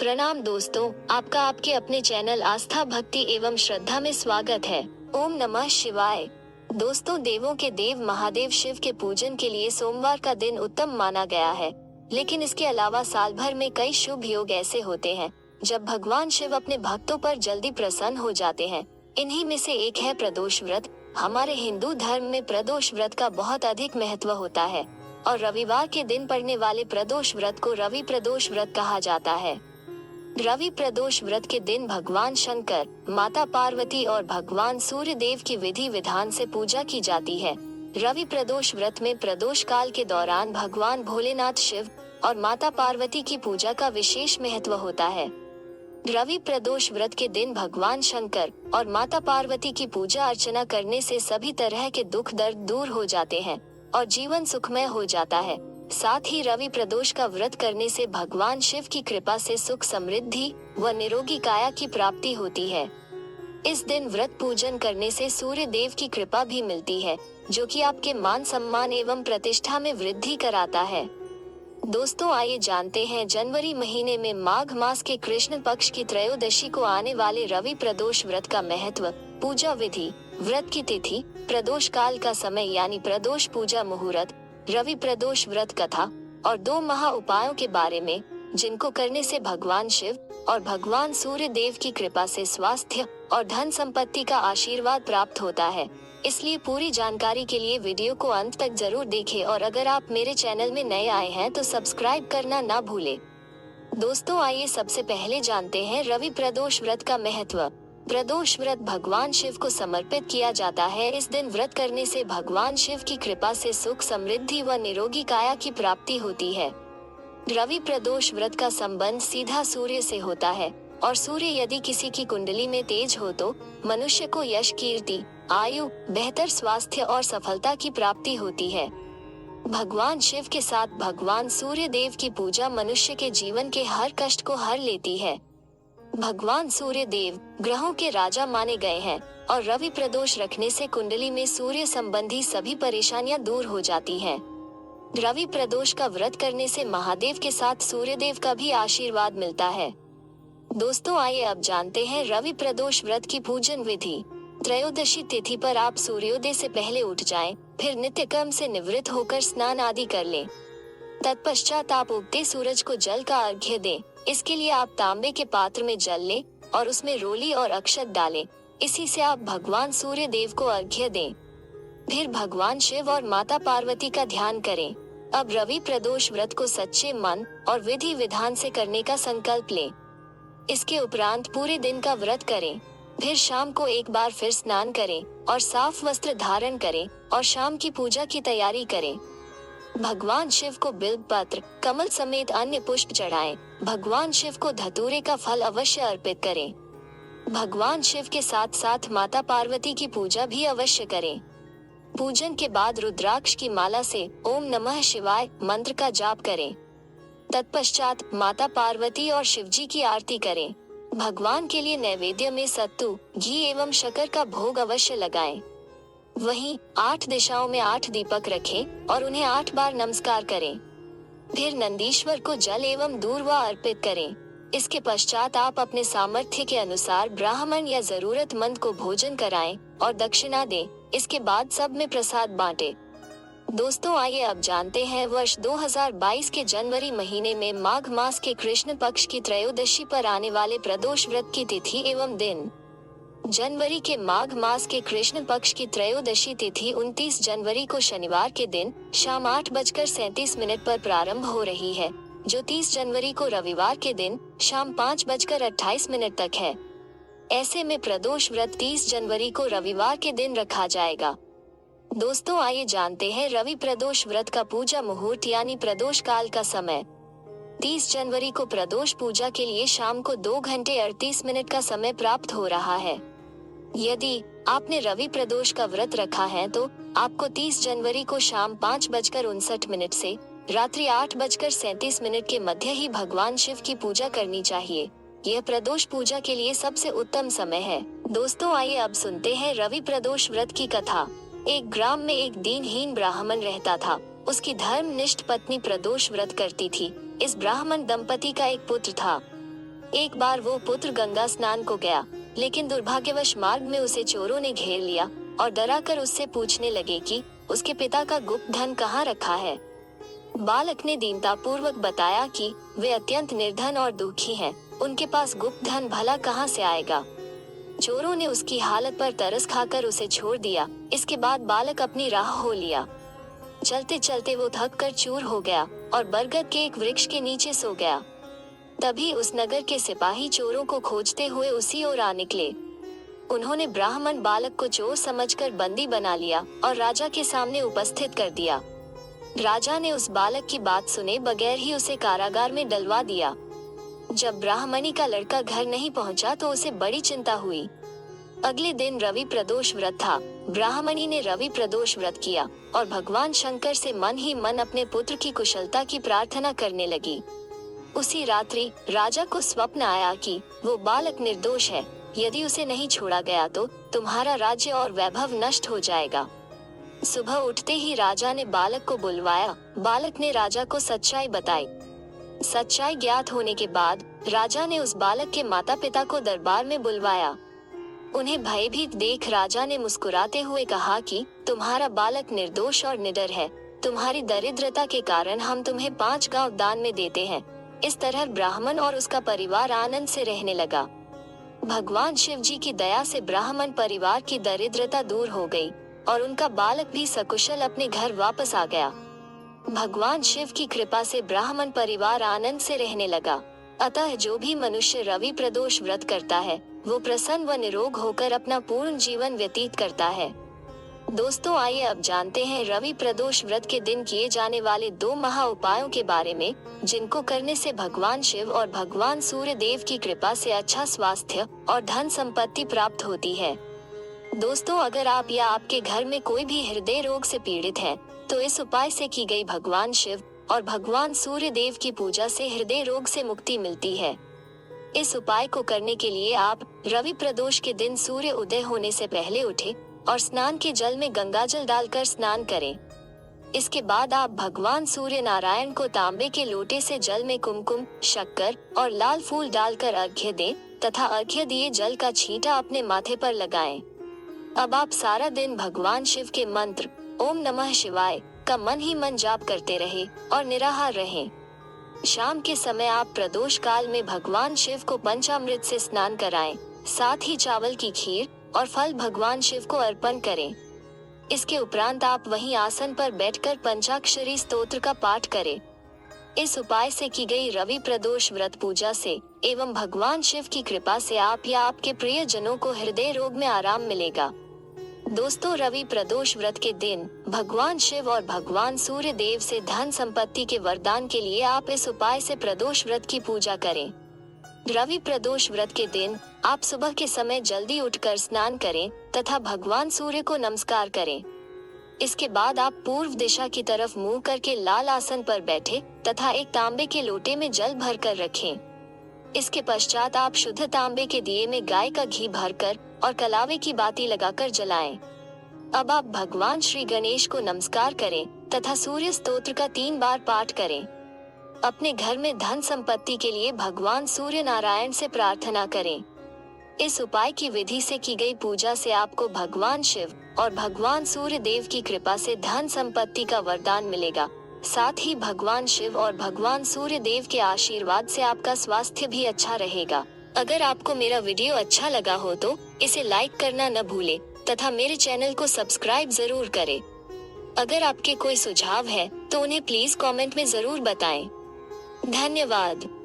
प्रणाम दोस्तों, आपका आपके अपने चैनल आस्था भक्ति एवं श्रद्धा में स्वागत है। ओम नमः शिवाय। दोस्तों, देवों के देव महादेव शिव के पूजन के लिए सोमवार का दिन उत्तम माना गया है, लेकिन इसके अलावा साल भर में कई शुभ योग ऐसे होते हैं जब भगवान शिव अपने भक्तों पर जल्दी प्रसन्न हो जाते हैं। इन्हीं में से एक है प्रदोष व्रत। हमारे हिंदू धर्म में प्रदोष व्रत का बहुत अधिक महत्व होता है और रविवार के दिन पड़ने वाले प्रदोष व्रत को रवि प्रदोष व्रत कहा जाता है। रवि प्रदोष व्रत के दिन भगवान शंकर, माता पार्वती और भगवान सूर्य देव की विधि विधान से पूजा की जाती है। रवि प्रदोष व्रत में प्रदोष काल के दौरान भगवान भोलेनाथ शिव और माता पार्वती की पूजा का विशेष महत्व होता है। रवि प्रदोष व्रत के दिन भगवान शंकर और माता पार्वती की पूजा अर्चना करने से सभी तरह के दुख दर्द दूर हो जाते हैं और जीवन सुखमय हो जाता है। साथ ही रवि प्रदोष का व्रत करने से भगवान शिव की कृपा से सुख समृद्धि व निरोगी काया की प्राप्ति होती है। इस दिन व्रत पूजन करने से सूर्य देव की कृपा भी मिलती है, जो कि आपके मान सम्मान एवं प्रतिष्ठा में वृद्धि कराता है। दोस्तों, आइए जानते हैं जनवरी महीने में माघ मास के कृष्ण पक्ष की त्रयोदशी को आने वाले रवि प्रदोष व्रत का महत्व, पूजा विधि, व्रत की तिथि, प्रदोष काल का समय यानी प्रदोष पूजा मुहूर्त, रवि प्रदोष व्रत कथा और 2 महा उपायों के बारे में, जिनको करने से भगवान शिव और भगवान सूर्य देव की कृपा से स्वास्थ्य और धन संपत्ति का आशीर्वाद प्राप्त होता है। इसलिए पूरी जानकारी के लिए वीडियो को अंत तक जरूर देखें और अगर आप मेरे चैनल में नए आए हैं तो सब्सक्राइब करना ना भूलें। दोस्तों, आइए सबसे पहले जानते हैं रवि प्रदोष व्रत का महत्व। प्रदोष व्रत भगवान शिव को समर्पित किया जाता है। इस दिन व्रत करने से भगवान शिव की कृपा से सुख समृद्धि व निरोगी काया की प्राप्ति होती है। रवि प्रदोष व्रत का संबंध सीधा सूर्य से होता है और सूर्य यदि किसी की कुंडली में तेज हो तो मनुष्य को यश, कीर्ति, आयु, बेहतर स्वास्थ्य और सफलता की प्राप्ति होती है। भगवान शिव के साथ भगवान सूर्य देव की पूजा मनुष्य के जीवन के हर कष्ट को हर लेती है। भगवान सूर्य देव ग्रहों के राजा माने गए हैं और रवि प्रदोष रखने से कुंडली में सूर्य संबंधी सभी परेशानियां दूर हो जाती हैं। रवि प्रदोष का व्रत करने से महादेव के साथ सूर्य देव का भी आशीर्वाद मिलता है। दोस्तों, आइए अब जानते हैं रवि प्रदोष व्रत की पूजन विधि। त्रयोदशी तिथि पर आप सूर्योदय से पहले उठ जाएं, फिर नित्य कर्म से निवृत्त होकर स्नान आदि कर लें। तत्पश्चात आप उगते सूरज को जल का अर्घ्य दें। इसके लिए आप तांबे के पात्र में जल लें और उसमें रोली और अक्षत डालें। इसी से आप भगवान सूर्य देव को अर्घ्य दें। फिर भगवान शिव और माता पार्वती का ध्यान करें। अब रवि प्रदोष व्रत को सच्चे मन और विधि विधान से करने का संकल्प लें। इसके उपरांत पूरे दिन का व्रत करें। फिर शाम को एक बार फिर स्नान करें और साफ वस्त्र धारण करें और शाम की पूजा की तैयारी करें। भगवान शिव को बिल्व पत्र, कमल समेत अन्य पुष्प चढ़ाएं। भगवान शिव को धतूरे का फल अवश्य अर्पित करें। भगवान शिव के साथ साथ माता पार्वती की पूजा भी अवश्य करें। पूजन के बाद रुद्राक्ष की माला से ओम नमः शिवाय मंत्र का जाप करें। तत्पश्चात माता पार्वती और शिवजी की आरती करें। भगवान के लिए नैवेद्य में सत्तू, घी एवं शक्कर का भोग अवश्य लगाएं। वहीं 8 दिशाओं में 8 दीपक रखें और उन्हें 8 बार नमस्कार करें। फिर नंदीश्वर को जल एवं दूर्वा अर्पित करें। इसके पश्चात आप अपने सामर्थ्य के अनुसार ब्राह्मण या जरूरतमंद को भोजन कराएं और दक्षिणा दें। इसके बाद सब में प्रसाद बांटें। दोस्तों, आइए अब जानते हैं वर्ष 2022 के जनवरी महीने में माघ मास के कृष्ण पक्ष की त्रयोदशी पर आने वाले प्रदोष व्रत की तिथि एवं दिन। जनवरी के माघ मास के कृष्ण पक्ष की त्रयोदशी तिथि 29 जनवरी को शनिवार के दिन शाम 8:37 पर प्रारंभ हो रही है, जो 30 जनवरी को रविवार के दिन शाम 5:28 तक है। ऐसे में प्रदोष व्रत 30 जनवरी को रविवार के दिन रखा जाएगा। दोस्तों, आइए जानते हैं रवि प्रदोष व्रत का पूजा मुहूर्त यानी प्रदोष काल का समय। 30 जनवरी को प्रदोष पूजा के लिए शाम को 2 घंटे 38 मिनट का समय प्राप्त हो रहा है। यदि आपने रवि प्रदोष का व्रत रखा है तो आपको 30 जनवरी को शाम 5:59 से रात्रि 8:37 के मध्य ही भगवान शिव की पूजा करनी चाहिए। यह प्रदोष पूजा के लिए सबसे उत्तम समय है। दोस्तों, आइए अब सुनते हैं रवि प्रदोष व्रत की कथा। एक ग्राम में एक दीनहीन ब्राह्मण रहता था। उसकी धर्मनिष्ठ पत्नी प्रदोष व्रत करती थी। इस ब्राह्मण दंपति का एक पुत्र था। एक बार वो पुत्र गंगा स्नान को गया, लेकिन दुर्भाग्यवश मार्ग में उसे चोरों ने घेर लिया और डरा कर उससे पूछने लगे कि उसके पिता का गुप्त धन कहाँ रखा है। बालक ने दीनता पूर्वक बताया कि वे अत्यंत निर्धन और दुखी हैं, उनके पास गुप्त धन भला कहाँ से आएगा। चोरों ने उसकी हालत पर तरस खाकर उसे छोड़ दिया। इसके बाद बालक अपनी राह हो लिया। चलते चलते वो थक कर चूर हो गया और बरगद के एक वृक्ष के नीचे सो गया। तभी उस नगर के सिपाही चोरों को खोजते हुए उसी ओर आ निकले। उन्होंने ब्राह्मण बालक को चोर समझकर बंदी बना लिया और राजा के सामने उपस्थित कर दिया। राजा ने उस बालक की बात सुने बगैर ही उसे कारागार में डलवा दिया। जब ब्राह्मणी का लड़का घर नहीं पहुंचा तो उसे बड़ी चिंता हुई। अगले दिन रवि प्रदोष व्रत था। ब्राह्मणी ने रवि प्रदोष व्रत किया और भगवान शंकर से मन ही मन अपने पुत्र की कुशलता की प्रार्थना करने लगी। उसी रात्रि राजा को स्वप्न आया कि वो बालक निर्दोष है, यदि उसे नहीं छोड़ा गया तो तुम्हारा राज्य और वैभव नष्ट हो जाएगा। सुबह उठते ही राजा ने बालक को बुलवाया। बालक ने राजा को सच्चाई बताई। सच्चाई ज्ञात होने के बाद राजा ने उस बालक के माता पिता को दरबार में बुलवाया। उन्हें भयभीत देख राजा ने मुस्कुराते हुए कहा कि तुम्हारा बालक निर्दोष और निडर है। तुम्हारी दरिद्रता के कारण हम तुम्हें 5 गांव दान में देते हैं। इस तरह ब्राह्मण और उसका परिवार आनंद से रहने लगा। भगवान शिव जी की दया से ब्राह्मण परिवार की दरिद्रता दूर हो गई और उनका बालक भी सकुशल अपने घर वापस आ गया। भगवान शिव की कृपा से ब्राह्मण परिवार आनंद से रहने लगा। अतः जो भी मनुष्य रवि प्रदोष व्रत करता है वो प्रसन्न व निरोग होकर अपना पूर्ण जीवन व्यतीत करता है। दोस्तों, आइए अब जानते हैं रवि प्रदोष व्रत के दिन किए जाने वाले 2 महा उपायों के बारे में, जिनको करने से भगवान शिव और भगवान सूर्य देव की कृपा से अच्छा स्वास्थ्य और धन संपत्ति प्राप्त होती है। दोस्तों, अगर आप या आपके घर में कोई भी हृदय रोग से पीड़ित है तो इस उपाय से की गई भगवान शिव और भगवान सूर्य देव की पूजा से हृदय रोग से मुक्ति मिलती है। इस उपाय को करने के लिए आप रवि प्रदोष के दिन सूर्य उदय होने से पहले उठे और स्नान के जल में गंगाजल डालकर स्नान करें। इसके बाद आप भगवान सूर्य नारायण को तांबे के लोटे से जल में कुमकुम, शक्कर और लाल फूल डालकर अर्घ्य दें तथा अर्घ्य दिए जल का छींटा अपने माथे पर लगाएं। अब आप सारा दिन भगवान शिव के मंत्र ओम नमः शिवाय का मन ही मन जाप करते रहे और निराहार रहें। शाम के समय आप प्रदोष काल में भगवान शिव को पंचामृत से स्नान कराएं, साथ ही चावल की खीर और फल भगवान शिव को अर्पण करें। इसके उपरांत आप वहीं आसन पर बैठकर पंचाक्षरी स्तोत्र का पाठ करें। इस उपाय से की गई रवि प्रदोष व्रत पूजा से एवं भगवान शिव की कृपा से आप या आपके प्रिय जनों को हृदय रोग में आराम मिलेगा। दोस्तों, रवि प्रदोष व्रत के दिन भगवान शिव और भगवान सूर्य देव से धन संपत्ति के वरदान के लिए आप इस उपाय से प्रदोष व्रत की पूजा करें। रवि प्रदोष व्रत के दिन आप सुबह के समय जल्दी उठकर स्नान करें तथा भगवान सूर्य को नमस्कार करें। इसके बाद आप पूर्व दिशा की तरफ मुंह करके लाल आसन पर बैठे तथा एक तांबे के लोटे में जल भरकर रखें। इसके पश्चात आप शुद्ध तांबे के दिए में गाय का घी भरकर और कलावे की बाती लगाकर जलाएं। अब आप भगवान श्री गणेश को नमस्कार करें तथा सूर्य स्तोत्र का 3 बार पाठ करें। अपने घर में धन संपत्ति के लिए भगवान सूर्य नारायण से प्रार्थना करें। इस उपाय की विधि से की गई पूजा से आपको भगवान शिव और भगवान सूर्य देव की कृपा से धन संपत्ति का वरदान मिलेगा। साथ ही भगवान शिव और भगवान सूर्य देव के आशीर्वाद से आपका स्वास्थ्य भी अच्छा रहेगा। अगर आपको मेरा वीडियो अच्छा लगा हो तो इसे लाइक करना न भूले तथा मेरे चैनल को सब्सक्राइब जरूर करें। अगर आपके कोई सुझाव है तो उन्हें प्लीज कमेंट में जरूर बताएं। धन्यवाद।